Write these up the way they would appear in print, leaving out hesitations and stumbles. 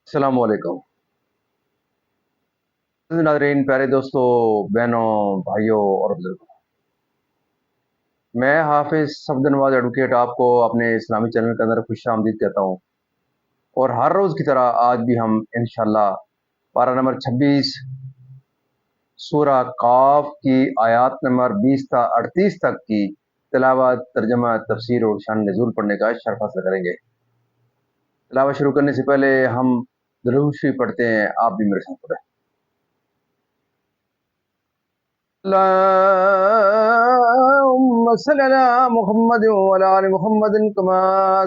अस्सलाम वालेकुम। नाज़रीन, प्यारे दोस्तों, बहनों, भाइयों और बुजुर्गों, मैं हाफिज सफदर नवाज एडवोकेट आपको अपने इस्लामी चैनल के अंदर खुशामदीद कहता हूँ। और हर रोज़ की तरह आज भी हम इंशाल्लाह पारा नंबर 26 सूरा काफ की आयत नंबर 20 से 38 तक की तिलावत, तर्जमा, तफसीर और शान नज़ूल पढ़ने का शर्फ हासिल करेंगे। तिलावत शुरू करने से पहले हम दुरूद शरीफ पढ़ते हैं। आप भी मेरे साथ पढ़ें। अल्लाहुम्मा सल्ली अला मुहम्मद व अला आलि मुहम्मद कमा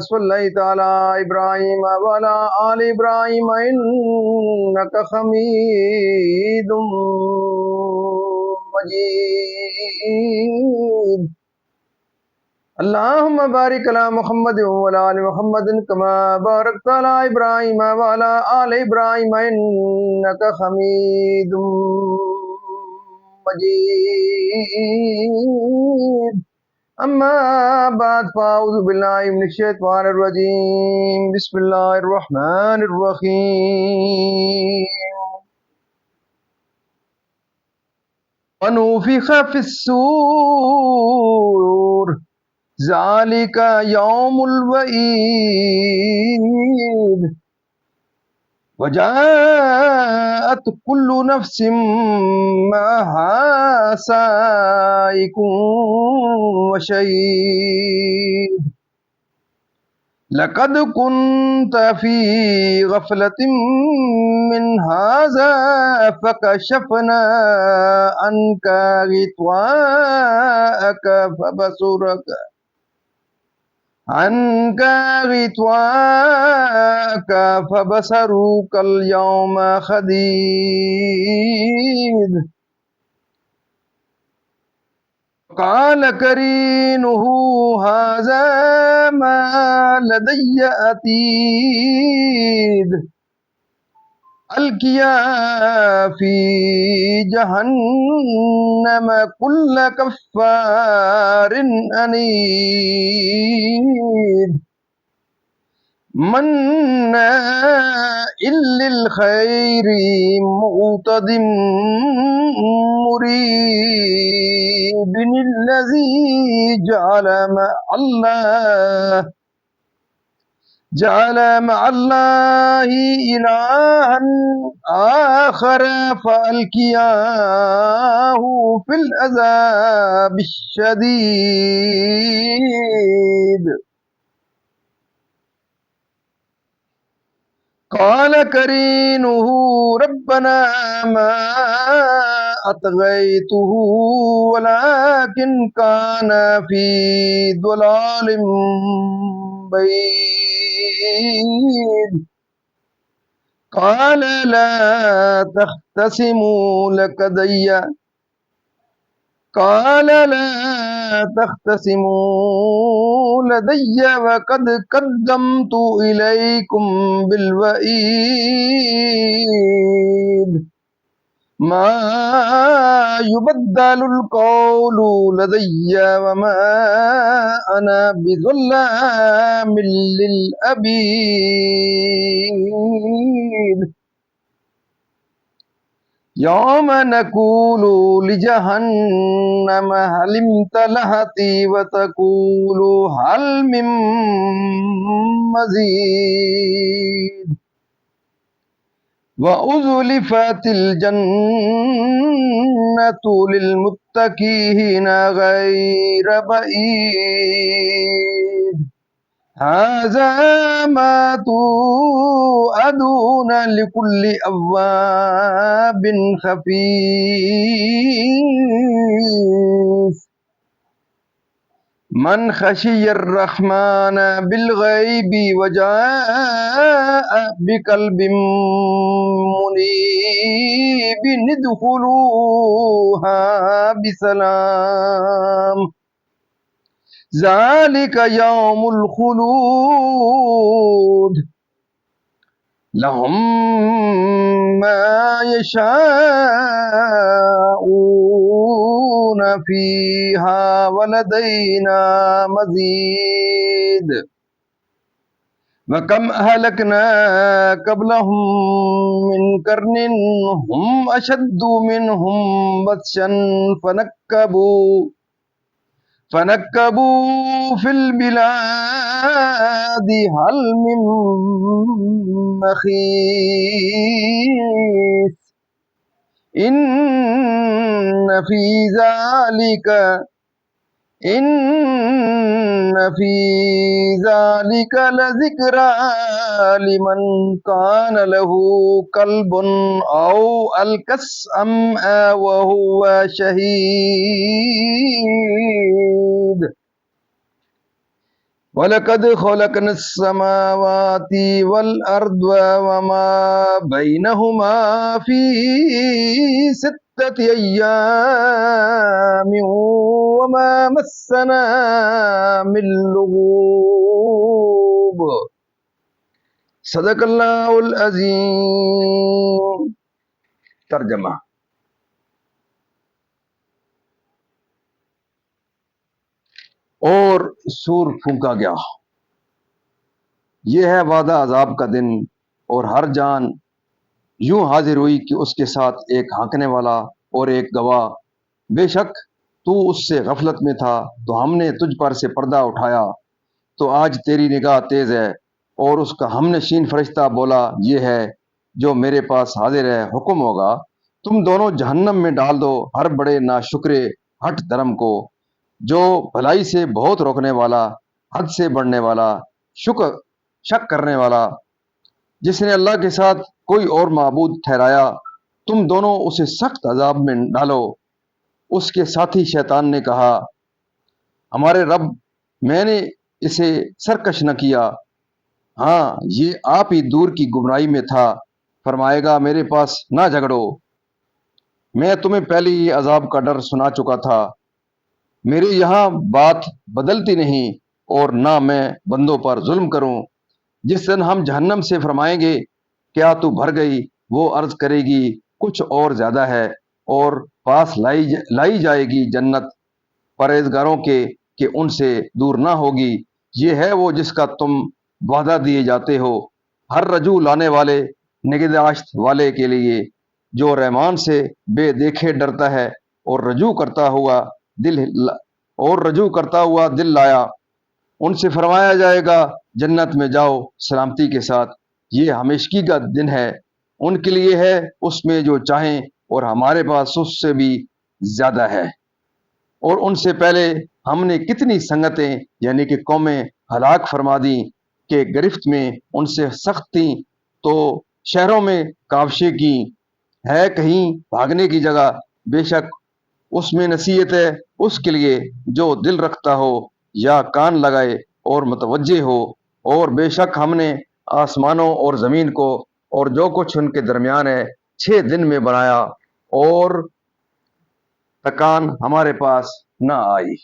सल्लैता अला इब्राहीम व अला आलि इब्राहीम इन्नका हमीदुम मजीद। अल्लाहुम्मा बारिक अला मुहम्मद व अला आलि मुहम्मद कमा बारकता अला इब्राहीम व अला आलि इब्राहीम इन्नका हमीदुम मजीद। अम्मा बाद फ़ाऊज़ु बिल्लाहि मिनश शैतानिर रजीम। बिस्मिल्लाहिर रहमानिर रहीम। वनुफ़िख़ फ़िस्सूर ज़ालिका यौमुल वईद। वजाअत कुल्लु नफ्सिम माहा साइकुम व शहीद। लक़द कुन्त फ़ी गफ़लतिम मिन हाज़ा फ़कशफ़ना अन्का गित्वाअक फ़बसरुकल यौमा हदीद। क़ाल करीनुहु हाज़ा मा लदय्य अतीद। अलकिया फ़ी जहन्नम कुल्ल कफ़्फ़ारिन अनीद। मन्नाइल लिल खैरि मुअतदिम मुरीब। बिनिल्लज़ी जअल मअल्लाहि इलाहन आखर फ़अल्क़ियाहु फ़िल अज़ाबिश शदीद। क़ाल करीनुहु रब्बना मा अतग़यतुहु वलाकिन कान फ़ी ضलालिम बईद। क़ाल ला तख़्तसिमू लदय्या वक़द क़द्दमतु इलैकुम बिलवईद। मा युबद्दलुल क़ौलु लदय्या वमा अना बिज़ल्लामिल लिल अबीद। यौम नक़ूलु लिजहन्नम हल इम्तलअति व तक़ूलु हल मिन मज़ीद। व उज़्लिफ़तिल जन्नतु लिलमुत्तक़ीना ग़ैर बईद। हाज़ा मा तुअदून लिकुल्लि अव्वाबिन खफ़ीफ़। मन खशियर रहमान बिलग़ैबि वजाअ बिक़ल्बिम मुनीबिन इदख़ुलूहा बिसलाम। ज़ालिका यौमुल ख़ुलूद। लहुम मा यशाऊन फ़ीहा व लदैना मज़ीद। وَكَمْ أَهْلَكْنَا قَبْلَهُمْ مِنْ قَرْنٍ هُمْ أَشَدُّ مِنْهُمْ بَطْشًا فَنَكَّبُوا فِي الْبِلَادِ هَلْ مِنْ مَخِيصٍ إِنَّ فِي ذَلِكَ لذكرى لمن كان له قلب أو ألقى السمع وهو شهيد وَلَقَدْ خَلَقْنَا السَّمَاوَاتِ وَالْأَرْضَ وَمَا بَيْنَهُمَا فِي 6 أيام وَمَا مَسَّنَا مِن لُغُوبٍ صدق اللہ العظیم۔ ترجمہ: اور سور پھونکا گیا، یہ ہے وعدہ عذاب کا دن، اور ہر جان یوں حاضر ہوئی کہ اس کے ساتھ ایک ہانکنے والا اور ایک گواہ۔ بے شک تو اس سے غفلت میں تھا تو ہم نے تجھ پر سے پردہ اٹھایا، تو آج تیری نگاہ تیز ہے۔ اور اس کا ہم نشین فرشتہ بولا، یہ ہے جو میرے پاس حاضر ہے، حکم ہوگا تم دونوں جہنم میں ڈال دو ہر بڑے ناشکرے ہٹ دھرم کو، جو بھلائی سے بہت روکنے والا، حد سے بڑھنے والا، شک کرنے والا، جس نے اللہ کے ساتھ کوئی اور معبود ٹھہرایا۔ تم دونوں اسے سخت عذاب میں ڈالو۔ اس کے ساتھی شیطان نے کہا، ہمارے رب، میں نے اسے سرکش نہ کیا، ہاں یہ آپ ہی دور کی گمراہی میں تھا۔ فرمائے گا، میرے پاس نہ جھگڑو، میں تمہیں پہلے ہی عذاب کا ڈر سنا چکا تھا۔ میرے یہاں بات بدلتی نہیں، اور نہ میں بندوں پر ظلم کروں۔ جس دن ہم جہنم سے فرمائیں گے، کیا تو بھر گئی؟ وہ عرض کرے گی، کچھ اور زیادہ ہے، اور پاس لائی جائے گی جنت پرہیزگاروں کے کہ ان سے دور نہ ہوگی۔ یہ ہے وہ جس کا تم وعدہ دیے جاتے ہو، ہر رجوع لانے والے نگہداشت والے کے لیے، جو رحمان سے بے دیکھے ڈرتا ہے اور رجوع کرتا ہوا دل لایا۔ ان سے فرمایا جائے گا، جنت میں جاؤ سلامتی کے ساتھ، یہ ہمیشگی کا دن ہے، ان کے لیے ہے اس میں جو چاہیں، اور ہمارے پاس اس سے بھی زیادہ ہے۔ اور ان سے پہلے ہم نے کتنی سنگتیں یعنی کہ قومیں ہلاک فرما دیں کہ گرفت میں ان سے سخت تھیں، تو شہروں میں کاوشیں کی، ہے کہیں بھاگنے کی جگہ؟ بے شک اس میں نصیحت ہے اس کے لیے جو دل رکھتا ہو یا کان لگائے اور متوجہ ہو۔ اور بے شک ہم نے آسمانوں اور زمین کو اور جو کچھ ان کے درمیان ہے 6 دن میں بنایا، اور تکان ہمارے پاس نہ آئی۔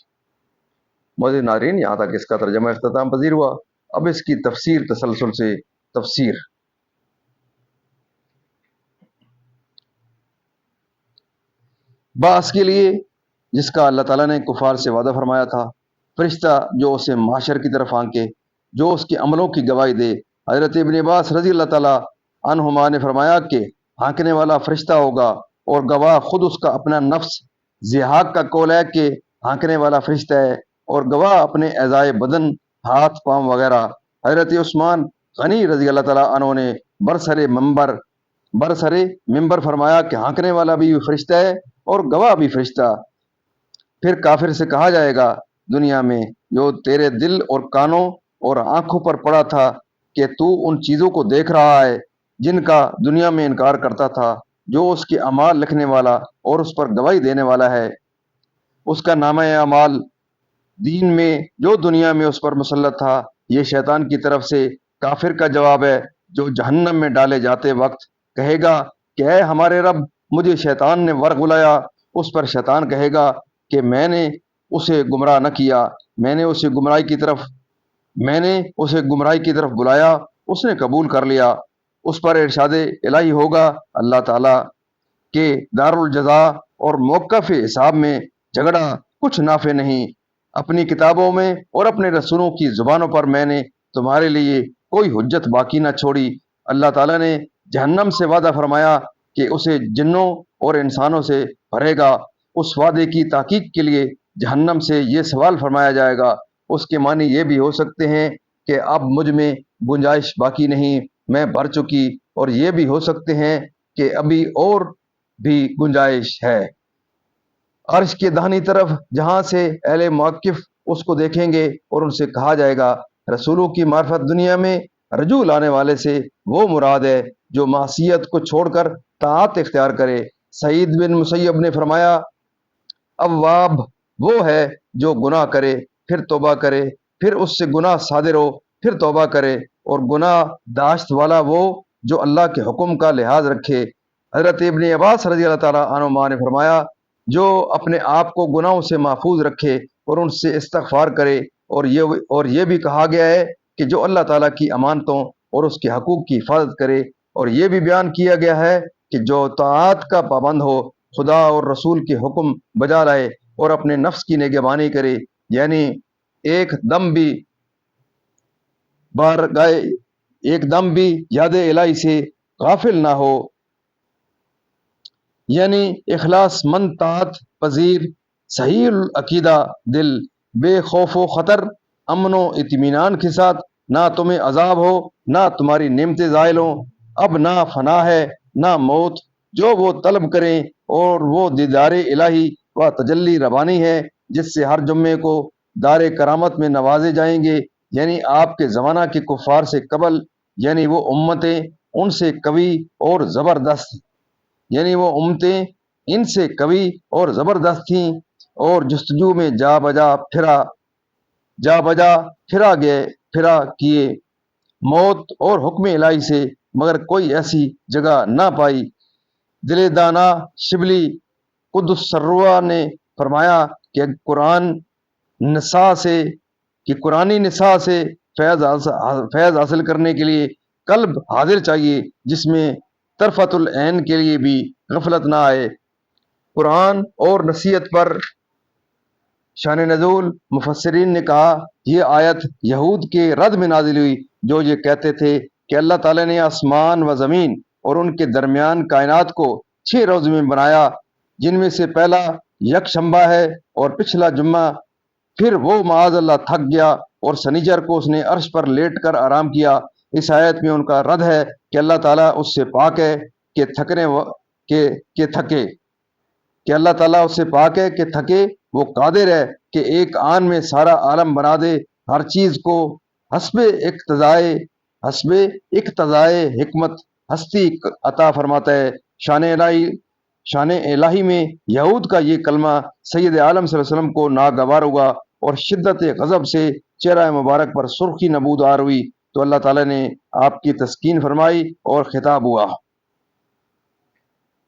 معزز ناظرین، یہاں تک اس کا ترجمہ اختتام پذیر ہوا۔ اب اس کی تفسیر تسلسل سے تفسیر۔ باس کے لیے جس کا اللہ تعالیٰ نے کفار سے وعدہ فرمایا تھا، فرشتہ جو اسے معاشر کی طرف آنکے، جو اس کے عملوں کی گواہی دے۔ حضرت ابن عباس رضی اللہ تعالیٰ عنہما نے فرمایا کہ ہانکنے والا فرشتہ ہوگا، اور گواہ خود اس کا اپنا نفس۔ ضحاک کا قول ہے کہ ہانکنے والا فرشتہ ہے، اور گواہ اپنے اعضائے بدن، ہاتھ پاؤں وغیرہ۔ حضرت عثمان غنی رضی اللہ تعالیٰ عنہ نے برسر ممبر فرمایا کہ ہانکنے والا بھی فرشتہ ہے اور گواہ بھی فرشتہ۔ پھر کافر سے کہا جائے گا، دنیا میں جو تیرے دل اور کانوں اور آنکھوں پر پڑا تھا کہ تو ان چیزوں کو دیکھ رہا ہے جن کا دنیا میں انکار کرتا تھا، جو اس کے اعمال لکھنے والا اور اس پر گواہی دینے والا ہے، اس کا نامہ اعمال دین میں جو دنیا میں اس پر مسلط تھا۔ یہ شیطان کی طرف سے کافر کا جواب ہے، جو جہنم میں ڈالے جاتے وقت کہے گا کہ اے ہمارے رب، مجھے شیطان نے ورغلایا۔ اس پر شیطان کہے گا کہ میں نے اسے گمراہ نہ کیا، میں نے اسے گمراہی کی طرف بلایا، اس نے قبول کر لیا۔ اس پر ارشاد الہی ہوگا، اللہ تعالیٰ کے دار الجزا اور موقف حساب میں جھگڑا کچھ نافع نہیں۔ اپنی کتابوں میں اور اپنے رسولوں کی زبانوں پر میں نے تمہارے لیے कोई हुज्जत बाकी न छोड़ी। अल्लाह ताला ने जहन्नम से वादा फरमाया कि उसे जिन्नों और इंसानों से भरेगा। उस वादे की ताकीक के लिए जहन्नम से ये सवाल फरमाया जाएगा। उसके मानी ये भी हो सकते हैं कि अब मुझ में गुंजाइश बाकी नहीं, मैं भर चुकी, और ये भी हो सकते हैं कि अभी और भी गुंजाइश है। अर्श के दाहिनी तरफ जहां से अहले मौक़िफ़ उसको देखेंगे और उनसे कहा जाएगा, रसूलों की मार्फत दुनिया में रजू लाने वाले से वो मुराद है जो मासियत को छोड़कर ताअत इख्तियार करे। सईद बिन मुसैयब ने फरमाया, अव्वाब वो है जो गुनाह करे, फिर तौबा करे, फिर उससे गुनाह सादिर हो, फिर तौबा करे, और गुनाह दाश्त वाला वो जो अल्लाह के हुक्म का लिहाज रखे। हज़रत इब्न अब्बास रज़ी अल्लाह ताला अन्हुमा ने फरमाया, जो अपने आप को गुनाहों से महफूज रखे और उनसे इस्तगफार करे, और ये भी कहा गया है कि जो अल्लाह ताला की अमानतों और उसके हकूक़ की हिफाजत करे, और ये भी बयान किया गया है कि जो ताअत का पाबंद हो, खुदा और रसूल के हुक्म बजा लाए और अपने नफ्स की निगहबानी करे, यानी एक दम भी बार गाए एक दम भी याद इलाही से गाफिल ना हो, यानी इखलास मंद तात पजीर सही अकीदा दिल बेखौफ खतर अमन व इत्मीनान के साथ, ना तुम्हें अजाब हो ना तुम्हारी नेमतें ज़ायल हो। अब ना फना है ना मौत, जो वो तलब करें, और वो दीदार इलाही व तजल्ली रबानी है जिससे हर जुम्मे को दार करामत में नवाजे जाएंगे। यानी आपके ज़माना के कुफ़ार से कबल, यानी वो उम्मतें उनसे कवी और ज़बरदस्त, यानी वो उम्मतें इनसे कवी और ज़बरदस्त थीं, और जस्तजू में जा बजा फिरा किए मौत और हुक्म इलाही से, मगर कोई ऐसी जगह ना पाई। दिल दाना शिबली कुद्दुस सर्वा ने फरमाया कि कुरानी निसा से फैज़ हासिल करने के लिए कल्ब हाजिर चाहिए, जिसमें तरफतुल ऐन के लिए भी गफलत ना आए। कुरान और नसीहत पर शान नज़ूल, मुफस्सिरीन ने कहा, ये आयत यहूद के रद में नाजिल हुई, जो ये कहते थे कि अल्लाह ताला ने आसमान व ज़मीन और उनके दरमियान कायनात को 6 रोज़ में बनाया, जिनमें से पहला यकशंबा है और पिछला जुम्मा। फिर वो माज़ अल्लाह थक गया और शनिचर को उसने अर्श पर लेट कर आराम किया। इस आयत में उनका रद है कि अल्लाह ताला उससे पाक है कि थके कि अल्लाह ताला उससे पाक है कि थके। वो कादिर है कि एक आन में सारा आलम बना दे, हर चीज़ को हस्बे इक्तज़ाए हिकमत हस्ती अता फरमाता है। शान इलाही में यहूद का ये कलमा सैयद आलम सल्लल्लाहु अलैहि वसल्लम को नागवार हुआ और शिद्दत गज़ब से चेहरा मुबारक पर सुर्खी नबूदार हुई, तो अल्लाह ताला ने आपकी तस्कीन फरमाई और खिताब हुआ।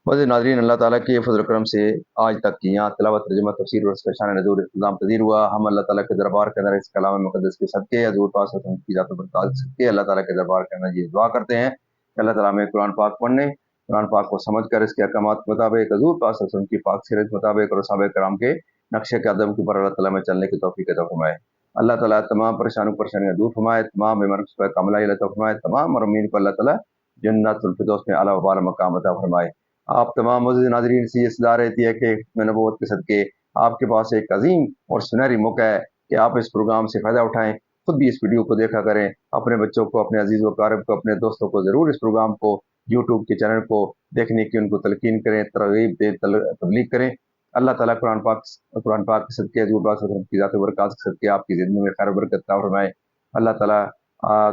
बस नाज़रीन, अल्लाह ताला के फज़ल करम से आज तक की यहाँ तिलावत, तर्जुमा, तफसीर और इसका शान नज़ूर इख्तिताम पज़ीर हुआ। हम अल्लाह ताला के दरबार के अंदर इस कलाम मुक़द्दस के सदक़े हज़ूर पाक सल्लल्लाहु अलैहि वसल्लम की ज़ात व बरक़ात के सदक़े अल्लाह ताला के दरबार के अंदर ये दुआ करते हैं कि अल्लाह ताला हमें कुरान पाक पढ़ने, कुरान पाक को समझकर इसके अहकामात के मुताबिक, हज़ूर पाक सल्लल्लाहु अलैहि वसल्लम की पाक सीरत के मुताबिक और सहाबाए किराम के नक्शे कदम के ऊपर अल्लाह ताला में चलने की तौफ़ीक़ अता फ़रमाए। अल्लाह ताला तमाम परेशानियाँ दूर फरमाए, तमाम बीमारियों से कामिला इलाज अता फ़रमाए, तमाम मरहूमीन को अल्लाह ताला जन्नतुल फ़िरदौस में आला व बाला मकाम अता फ़रमाए। आप तमाम मोअज़्ज़िज़ नाज़रीन से ये सलाह रहती है कि ख़त्म नबूवत के सदक़े आपके पास एक अज़ीम और सुनहरी मौका है कि आप इस प्रोग्राम से फ़ायदा उठाएँ, खुद भी इस वीडियो को देखा करें, अपने बच्चों को, अपने अज़ीज़ व अक़ारिब को, अपने दोस्तों को ज़रूर इस प्रोग्राम को, यूट्यूब के चैनल को देखने की उनको तलक़ीन करें, तरग़ीब दें, तबलीग करें। अल्लाह ताला कुरान पाक के सदक़े, हज़ूर पाक सल्लल्लाहु अलैहि वसल्लम की ज़ात व बरक़ात के सदक़े आपकी ज़िंदगी में खैर बरकत अता फ़रमाए। अल्लाह ताला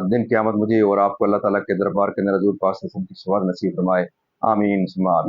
दिन क़यामत मुझे और आपको अल्लाह ताला के दरबार के अंदर हज़ूर पाक सल्लल्लाहु अलैहि वसल्लम की शफ़ाअत नसीब फ़रमाए। आमीन सुम्मा आमीन।